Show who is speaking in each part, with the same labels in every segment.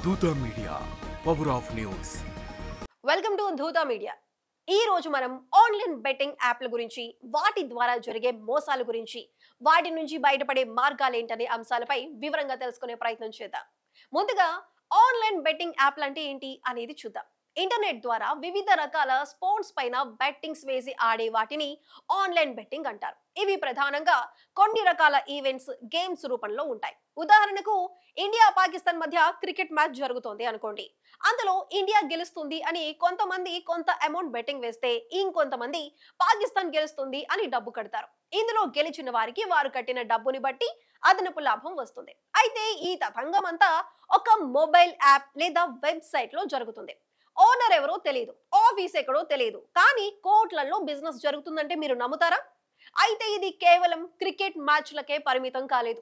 Speaker 1: దూత media power of news.
Speaker 2: Welcome to Dhoota media. ఈ రోజు మనం ఆన్లైన్ బెట్టింగ్ యాప్ల గురించి, వాటి ద్వారా జరిగే మోసాల గురించి, వాటి నుంచి బయటపడే మార్గాలు ఏంటనే అంశాలపై వివరంగా తెలుసుకునే ప్రయత్నం చేద్దాం. ముందుగా ఆన్లైన్ బెట్టింగ్ యాప్లు అంటే ఏంటి అనేది చూద్దాం. ఇంటర్నెట్ ద్వారా వివిధ రకాల స్పోర్ట్స్ పైన బెట్టింగ్స్ వేసి ఆడే వాటిని ఆన్లైన్ బెట్టింగ్ అంటారు. ఇవి ప్రధానంగా కొన్ని రకాల ఈవెంట్స్, గేమ్స్ రూపంలో ఉంటాయి. ఉదాహరణకు ఇండియా పాకిస్తాన్ మధ్య క్రికెట్ మ్యాచ్ జరుగుతోంది అనుకోండి. అందులో ఇండియా గెలుస్తుంది అని కొంతమంది కొంత అమౌంట్ బెట్టింగ్ వేస్తే, ఇంకొంతమంది పాకిస్తాన్ గెలుస్తుంది అని డబ్బు కడతారు. ఇందులో గెలిచిన వారికి వారు కట్టిన డబ్బుని బట్టి అదనపు లాభం వస్తుంది. అయితే ఈ తతంగం అంతా ఒక మొబైల్ యాప్ లేదా వెబ్సైట్ లో జరుగుతుంది. ఓనర్ ఎవరో తెలియదు, ఆఫీస్ ఎక్కడో తెలియదు, కానీ కోట్లలో బిజినెస్ జరుగుతుందంటే మీరు నమ్ముతారా? అయితే ఇది కేవలం క్రికెట్ మ్యాచ్లకే పరిమితం కాలేదు.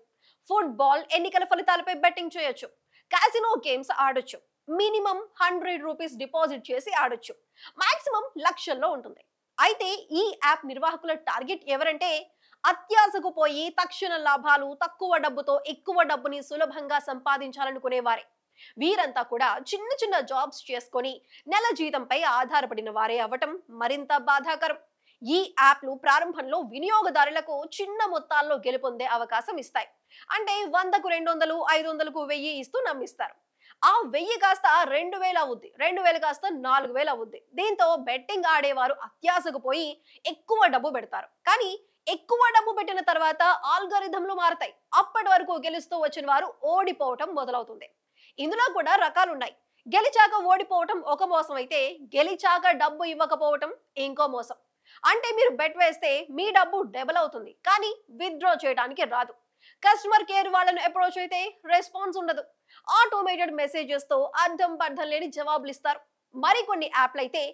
Speaker 2: ఫుట్బాల్, ఎన్నికల ఫలితాలపై బెట్టింగ్ చేయొచ్చు, కాసినో గేమ్స్ ఆడొచ్చు, మినిమం 100 రూపీస్ డిపాజిట్ చేసి ఆడొచ్చు, మాక్సిమం లక్షల్లో ఉంటుంది. అయితే ఈ యాప్ నిర్వాహకుల టార్గెట్ ఎవరంటే, అత్యాశకు పోయి తక్షణ లాభాలు, తక్కువ డబ్బుతో ఎక్కువ డబ్బుని సులభంగా సంపాదించాలనుకునేవారే. వీరంతా కూడా చిన్న చిన్న జాబ్స్ చేసుకొని నెల జీతంపై ఆధారపడిన వారే అవ్వటం మరింత బాధాకరం. ఈ యాప్లు ప్రారంభంలో వినియోగదారులకు చిన్న మొత్తాల్లో గెలుపొందే అవకాశం ఇస్తాయి. అంటే 100కు 200, 500కు 1000 ఇస్తూ నమ్మిస్తారు. ఆ 1000 కాస్త 2000 అవుద్ది, 2000 కాస్త 4000 అవుద్ది. దీంతో బెట్టింగ్ ఆడేవారు అత్యాశకు పోయి ఎక్కువ డబ్బు పెడతారు. కానీ ఎక్కువ డబ్బు పెట్టిన తర్వాత ఆల్గరిథంలు మారతాయి. అప్పటి వరకు గెలుస్తూ వచ్చిన వారు ఓడిపోవటం మొదలవుతుంది. ఇందులో కూడా రకాలున్నాయి. గెలిచాక ఓడిపోవటం ఒక మోసం అయితే, గెలిచాక డబ్బు ఇవ్వకపోవటం ఇంకో మోసం. అంటే మీరు బెట్ వేస్తే మీ డబ్బు డబుల్ అవుతుంది, కానీ విత్డ్రా చేయడానికి రాదు. కస్టమర్ కేర్ వాళ్ళను అప్రోచ్ అయితే రెస్పాన్స్ ఉండదు. ఆటోమేటెడ్ మెసేజెస్ తో అర్థం పర్థం లేని జవాబులు ఇస్తారు. మరికొన్ని యాప్లు అయితే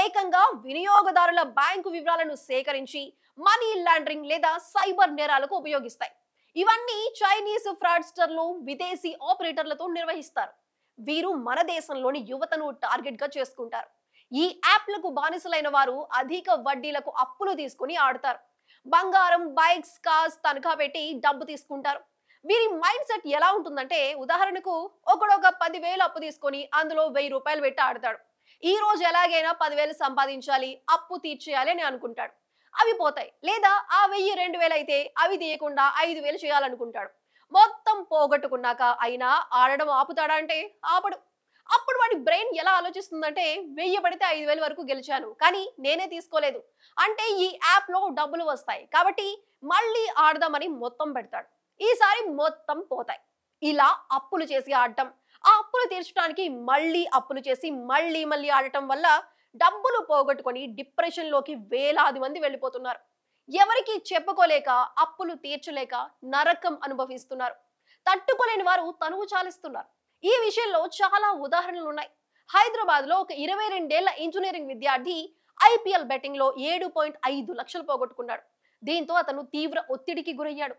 Speaker 2: ఏకంగా వినియోగదారుల బ్యాంకు వివరాలను సేకరించి మనీ లాండరింగ్ లేదా సైబర్ నేరాలకు ఉపయోగిస్తాయి. ఇవన్నీ చైనీస్ ఫ్రాడ్స్టర్లు, విదేశీ ఆపరేటర్లతో నిర్వహిస్తారు. వీరు మన దేశంలోని యువతను టార్గెట్ గా చేసుకుంటారు. ఈ యాప్లకు బానిసలైన వారు అధిక వడ్డీలకు అప్పులు తీసుకుని ఆడతారు. బంగారం, బైక్స్, కార్స్ తనఖా పెట్టి డబ్బు తీసుకుంటారు. వీరి మైండ్ సెట్ ఎలా ఉంటుందంటే, ఉదాహరణకు ఒకడొక 10,000 అప్పు తీసుకొని అందులో 1000 రూపాయలు పెట్టి ఆడతాడు. ఈ రోజు ఎలాగైనా 10,000 సంపాదించాలి, అప్పు తీర్చేయాలి అని అనుకుంటాడు. అవి పోతాయి. లేదా ఆ 1000 2000 అయితే అవి తీయకుండా 5,000 చేయాలనుకుంటాడు. మొత్తం పోగొట్టుకున్నాక అయినా ఆడడం ఆపుతాడా అంటే ఆపడు. అప్పుడు వాడి బ్రెయిన్ ఎలా ఆలోచిస్తుందంటే, 1000 పడితే 5,000 వరకు గెలిచాను, కానీ నేనే తీసుకోలేదు, అంటే ఈ యాప్ లో డబ్బులు వస్తాయి కాబట్టి మళ్ళీ ఆడదామని మొత్తం పెడతాడు. ఈసారి మొత్తం పోతాయి. ఇలా అప్పులు చేసి ఆడటం, ఆ అప్పులు తీర్చడానికి మళ్ళీ అప్పులు చేసి మళ్ళీ మళ్ళీ ఆడటం వల్ల డబ్బులు పోగొట్టుకొని డిప్రెషన్ లోకి వేలాది మంది వెళ్ళిపోతున్నారు. ఎవరికి చెప్పుకోలేక, అప్పులు తీర్చలేక నరకం అనుభవిస్తున్నారు. తట్టుకోలేని వారు తనువు చాలిస్తున్నారు. ఈ విషయంలో చాలా ఉదాహరణలు ఉన్నాయి. హైదరాబాద్ లో ఒక 22 ఏళ్ల ఇంజనీరింగ్ విద్యార్థి ఐపీఎల్ బెట్టింగ్ లో 7.5 లక్షలు పోగొట్టుకున్నాడు. దీంతో అతను తీవ్ర ఒత్తిడికి గురయ్యాడు.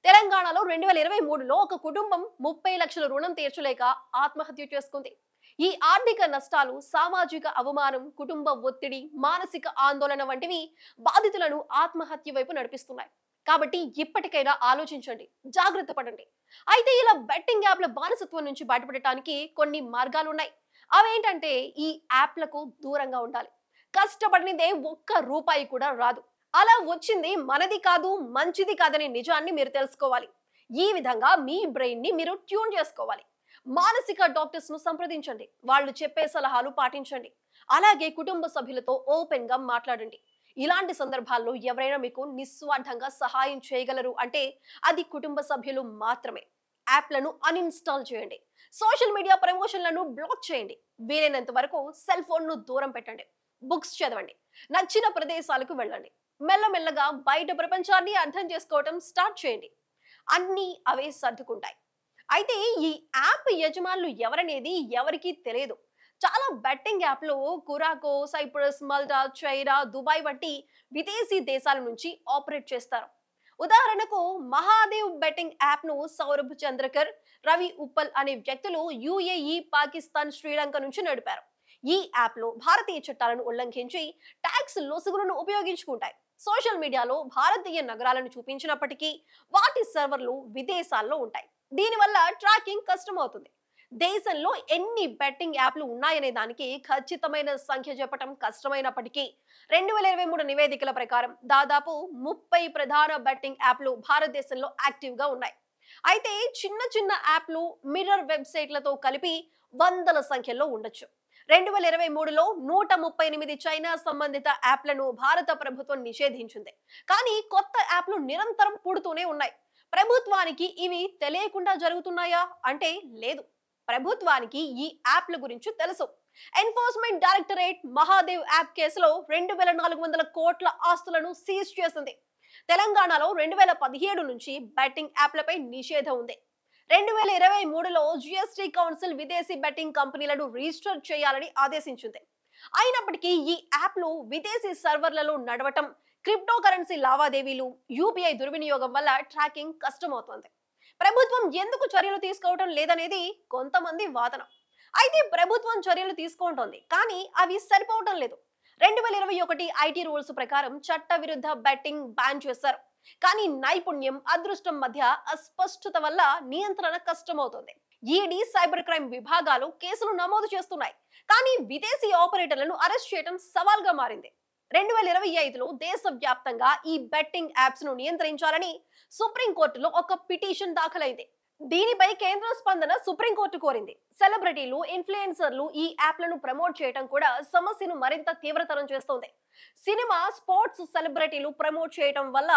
Speaker 2: తెలంగాణలో 2023లో ఒక కుటుంబం 30 లక్షల రుణం తీర్చలేక ఆత్మహత్య చేసుకుంది. ఈ ఆర్థిక నష్టాలు, సామాజిక అవమానం, కుటుంబ ఒత్తిడి, మానసిక ఆందోళన వంటివి బాధితులను ఆత్మహత్య వైపు నడిపిస్తున్నాయి. కాబట్టి ఇప్పటికైనా ఆలోచించండి, జాగ్రత్త పడండి. అయితే ఇలా బెట్టింగ్ యాప్ల బానిసత్వం నుంచి బయటపడటానికి కొన్ని మార్గాలు ఉన్నాయి. అవేంటంటే, ఈ యాప్లకు దూరంగా ఉండాలి. కష్టపడినదే ఒక్క రూపాయి కూడా రాదు. అలా వచ్చింది మనది కాదు, మంచిది కాదనే నిజాన్ని మీరు తెలుసుకోవాలి. ఈ విధంగా మీ బ్రెయిన్ ని మీరు ట్యూన్ చేసుకోవాలి. మానసిక డాక్టర్స్ ను సంప్రదించండి, వాళ్ళు చెప్పే సలహాలు పాటించండి. అలాగే కుటుంబ సభ్యులతో ఓపెన్ గా మాట్లాడండి. ఇలాంటి సందర్భాల్లో ఎవరైనా మీకు నిస్వార్థంగా సహాయం చేయగలరు అంటే అది కుటుంబ సభ్యులు మాత్రమే. యాప్లను అన్ఇన్స్టాల్ చేయండి. సోషల్ మీడియా ప్రమోషన్లను బ్లాక్ చేయండి. వీలైనంత వరకు సెల్ ఫోన్ ను దూరం పెట్టండి. బుక్స్ చదవండి. నచ్చిన ప్రదేశాలకు వెళ్ళండి. మెల్లమెల్లగా బయట ప్రపంచాన్ని అర్థం చేసుకోవటం స్టార్ట్ చేయండి. అన్నీ అవే సర్దుకుంటాయి. అయితే ఈ యాప్ యజమానులు ఎవరనేది ఎవరికీ తెలియదు. చాలా బెట్టింగ్ యాప్లు Curacao, Cyprus, Malta, China, Dubai వంటి విదేశీ దేశాల నుంచి ఆపరేట్ చేస్తారు. ఉదాహరణకు మహాదేవ్ బెట్టింగ్ యాప్ ను సౌరభ్ చంద్రకర్, రవి ఉప్పల్ అనే వ్యక్తులు యుఏఈ, పాకిస్తాన్, శ్రీలంక నుంచి నడిపారు. ఈ యాప్ లో భారతీయ చట్టాలను ఉల్లంఘించి ట్యాక్స్ లొసుగులను ఉపయోగించుకుంటాయి. సోషల్ మీడియాలో భారతీయ నగరాలను చూపించినప్పటికీ వాటి సర్వర్లు విదేశాల్లో ఉంటాయి. దీనివల్ల ట్రాకింగ్ కష్టమవుతుంది. దేశంలో ఎన్ని బెట్టింగ్ యాప్లు ఉన్నాయనే దానికి ఖచ్చితమైన సంఖ్య చెప్పడం కష్టమైనప్పటికీ 2023 నివేదికల ప్రకారం దాదాపు 30 ప్రధాన బెట్టింగ్ యాప్లు భారతదేశంలో యాక్టివ్ గా ఉన్నాయి. అయితే చిన్న చిన్న యాప్లు మిర్రర్ వెబ్సైట్లతో కలిపి వందల సంఖ్యలో ఉండొచ్చు. 2023లో 138 చైనా సంబంధిత యాప్లను భారత ప్రభుత్వం నిషేధించింది. కానీ కొత్త యాప్లు నిరంతరం పుడుతూనే ఉన్నాయి. ప్రభుత్వానికి ఇవి తెలియకుండా జరుగుతున్నాయా అంటే లేదు. ప్రభుత్వానికి ఈ యాప్ల గురించి తెలుసు. ఎన్ఫోర్స్మెంట్ డైరెక్టరేట్ మహాదేవ్ యాప్ కేసులో 2400 కోట్ల ఆస్తులను సీజ్ చేసింది. తెలంగాణలో 2017 నుంచి బెట్టింగ్ యాప్లపై నిషేధం ఉంది. 2023లో జిఎస్టీ కౌన్సిల్ విదేశీ బెట్టింగ్ కంపెనీలను రిజిస్టర్ చేయాలని ఆదేశించింది. అయినప్పటికీ ఈ యాప్లు విదేశీ సర్వర్లలో నడవటం, క్రిప్టో కరెన్సీ లావాదేవీలు, యూపీఐ దుర్వినియోగం వల్ల ట్రాకింగ్ కష్టమవుతోంది. ప్రభుత్వం ఎందుకు చర్యలు తీసుకోవటం లేదనేది కొంతమంది వాదన. అయితే ప్రభుత్వం చర్యలు తీసుకుంటోంది, కానీ అవి సరిపోవటం లేదు. 2021 ఐటీ రూల్స్ ప్రకారం చట్ట విరుద్ధ బెట్టింగ్ బ్యాన్ చేశారు. కానీ నైపుణ్యం, అదృష్టం మధ్య అస్పష్టత వల్ల నియంత్రణ కష్టమవుతోంది. ఈడీ, సైబర్ క్రైమ్ విభాగాలు కేసులు నమోదు చేస్తున్నాయి, కానీ విదేశీ ఆపరేటర్లను అరెస్ట్ చేయడం సవాల్గా మారింది. 2025లో దేశవ్యాప్తంగా ఈ బెట్టింగ్ యాప్స్ ను నియంత్రించాలని సుప్రీంకోర్టులో ఒక పిటిషన్ దాఖలైంది. దీనిపై కేంద్ర స్పందన సుప్రీంకోర్టు కోరింది. సెలబ్రిటీలు, ఇన్ఫ్లుయెన్సర్లు ఈ యాప్లను ప్రమోట్ చేయడం కూడా సమస్యను మరింత తీవ్రతరం చేస్తోంది. సినిమా, స్పోర్ట్స్ సెలబ్రిటీలు ప్రమోట్ చేయడం వల్ల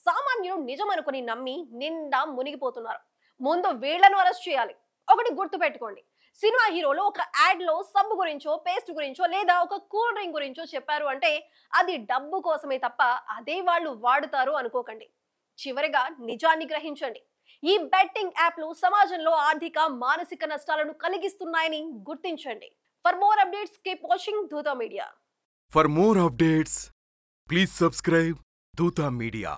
Speaker 2: సామాన్యులు నిజమనుకుని నమ్మి నిండా మునిగిపోతున్నారు. ముందు వీళ్లను అరెస్ట్ చేయాలి. ఒకటి గుర్తు పెట్టుకోండి, సినిమా హీరోలు ఒక యాడ్ లో సబ్బు గురించో, పేస్ట్ గురించో లేదా ఒక కూల్ డ్రింక్ గురించో చెప్పారు అంటే అది డబ్బు కోసమే తప్ప అదే వాళ్ళు వాడుతారు అనుకోకండి. చివరిగా నిజాన్ని గ్రహించండి. ఈ బెట్టింగ్ యాప్లు సమాజంలో ఆర్థిక, మానసిక నష్టాలను కలిగిస్తున్నాయని గుర్తించండి. For more updates keep watching Dhoota media.
Speaker 1: For more updates, please subscribe Dutta Media.